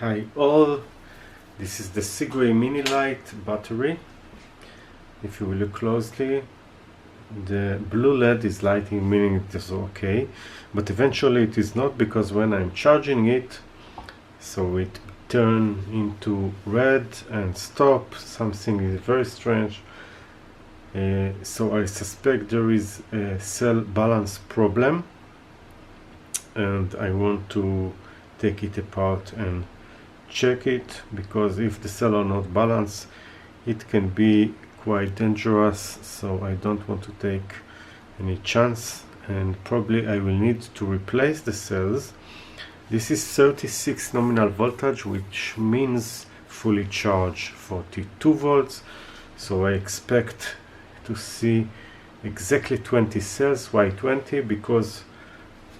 Hi all, this is the Segway mini light battery. If you will look closely, the blue LED is lighting, meaning it is okay, but eventually it is not, because when I'm charging it, so it turn into red and stop. Something is very strange. So I suspect there is a cell balance problem, and I want to take it apart and check it, because if the cell are not balanced, it can be quite dangerous. So I don't want to take any chance, and probably I will need to replace the cells. This is 36 nominal voltage, which means fully charged 42 volts. So I expect to see exactly 20 cells. Why 20? Because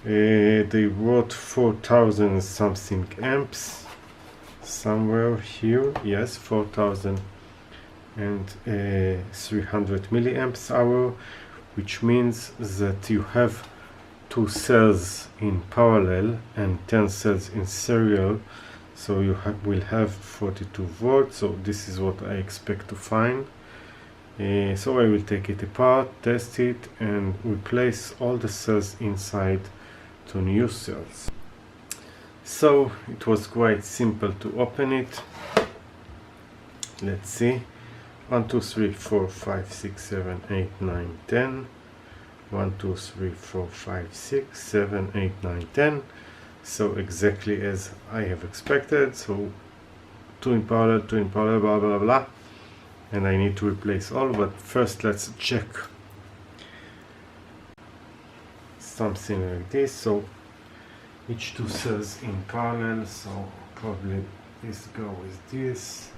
they wrote 4000 something amps somewhere here. Yes, 4000 and 300 milliamps hour, which means that you have 2 cells in parallel and 10 cells in serial, so you will have 42 volts. So this is what I expect to find. So I will take it apart, test it, and replace all the cells inside to new cells. So it was quite simple to open it. Let's see. 1 2 3 4 5 6 7 8 9 10. 1 2 3 4 5 6 7 8 9 10. So exactly as I have expected. So 2 in parallel, blah blah blah, and I need to replace all. But first let's check something like this. So each 2 cells in parallel, so probably this go with this.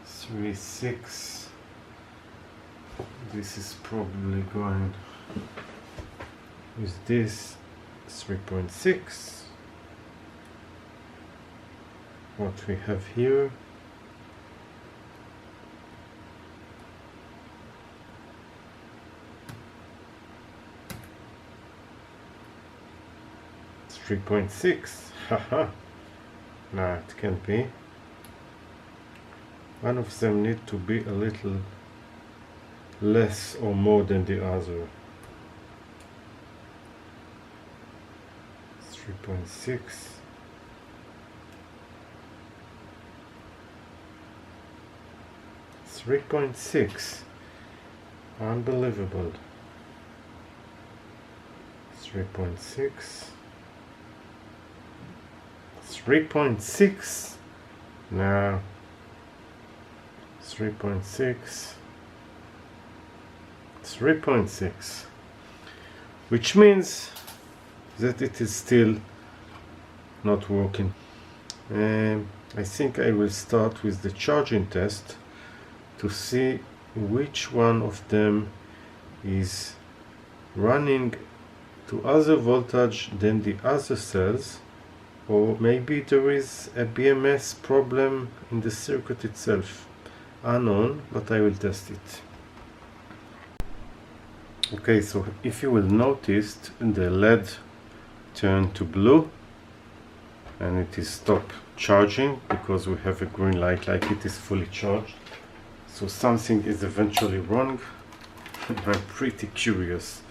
3 6. This is probably going with this. 3.6. What we have here, it's 3.6. Haha. No, it can't be. One of them need to be a little less or more than the other. 3.6. 3.6. Unbelievable. 3.6. 3.6. No. 3.6. 3.6, which means that it is still not working. I think I will start with the charging test to see which one of them is running to other voltage than the other cells, or maybe there is a BMS problem in the circuit itself. Unknown, but I will test it. Okay, so if you will notice, the LED turned to blue and it is stop charging because we have a green light like it is fully charged. So something is eventually wrong. I'm pretty curious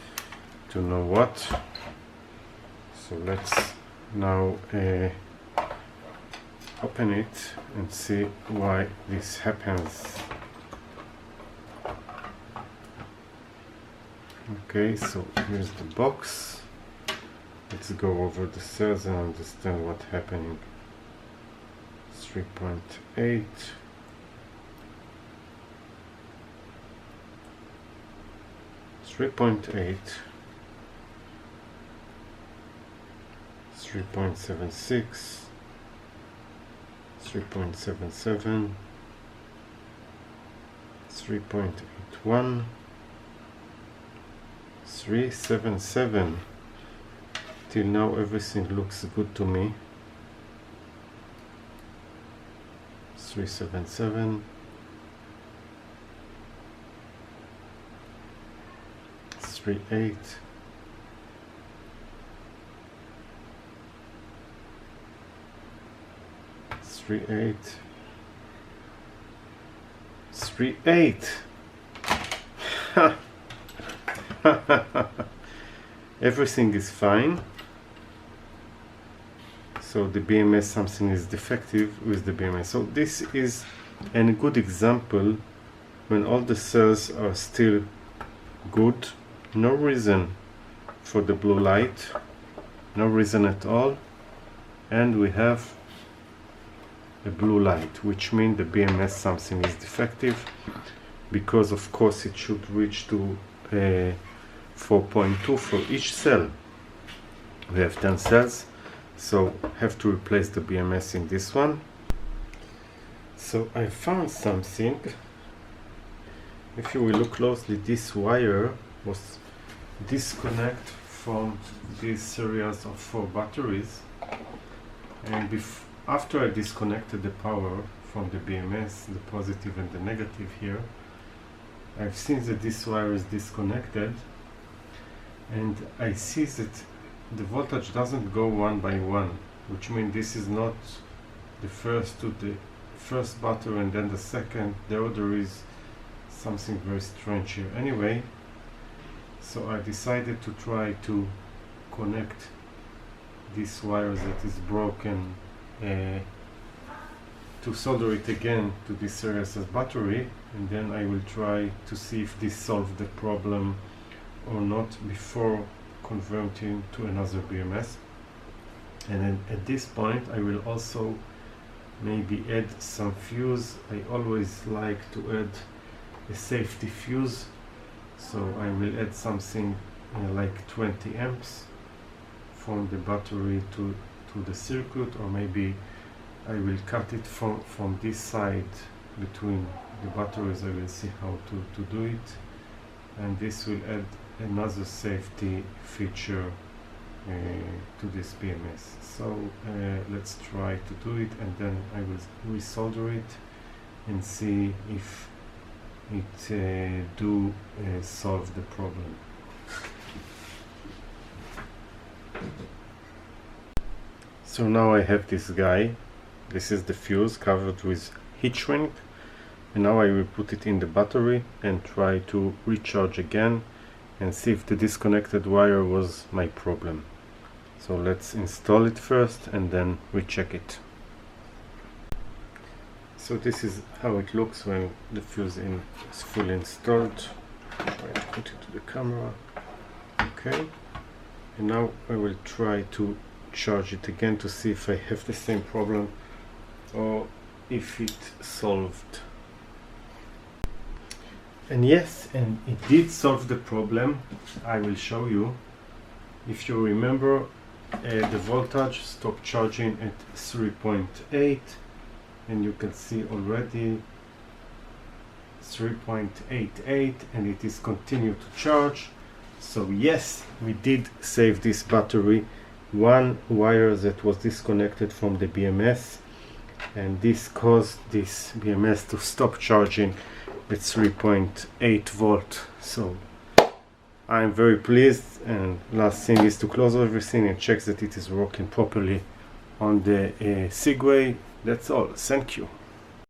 to know what. So let's now open it and see why this happens. Okay, so here's the box. Let's go over the cells and understand what's happening. 3.8. 3.8. 3.76. 3.77, 3.81, 377. Till now everything looks good to me. 377, 38, 3.8. 3.8. Everything is fine. So the BMS, something is defective with the BMS. So this is a good example when all the cells are still good, no reason for the blue light, no reason at all, and we have a blue light, which means the BMS something is defective, because of course it should reach to 4.2 for each cell. We have 10 cells, so have to replace the BMS in this one. So I found something. If you will look closely, this wire was disconnected from these series of 4 batteries, and after I disconnected the power from the BMS, the positive and the negative here, I've seen that this wire is disconnected, and I see that the voltage doesn't go one by one, which means this is not the first to the first battery and then the second. The order is something very strange here. Anyway, so I decided to try to connect this wire that is broken, to solder it again to this series of battery, and then I will try to see if this solves the problem or not before converting to another BMS. And then at this point I will also maybe add some fuse. I always like to add a safety fuse, so I will add something like 20 amps from the battery to the circuit, or maybe I will cut it from this side between the batteries. I will see how to do it, and this will add another safety feature to this BMS. So let's try to do it, and then I will resolder it and see if it solve the problem. So now I have this guy. This is the fuse covered with heat shrink, and now I will put it in the battery and try to recharge again and see if the disconnected wire was my problem. So let's install it first and then recheck it. So this is how it looks when the fuse is fully installed. Try to put it to the camera. Okay, and now I will try to charge it again to see if I have the same problem or if it solved. And yes, and it did solve the problem. I will show you. If you remember, the voltage stopped charging at 3.8, and you can see already 3.88, and it is continued to charge. So yes, we did save this battery. One wire that was disconnected from the BMS, and this caused this BMS to stop charging at 3.8 volt. So I'm very pleased, and last thing is to close everything and check that it is working properly on the Segway. That's all. Thank you.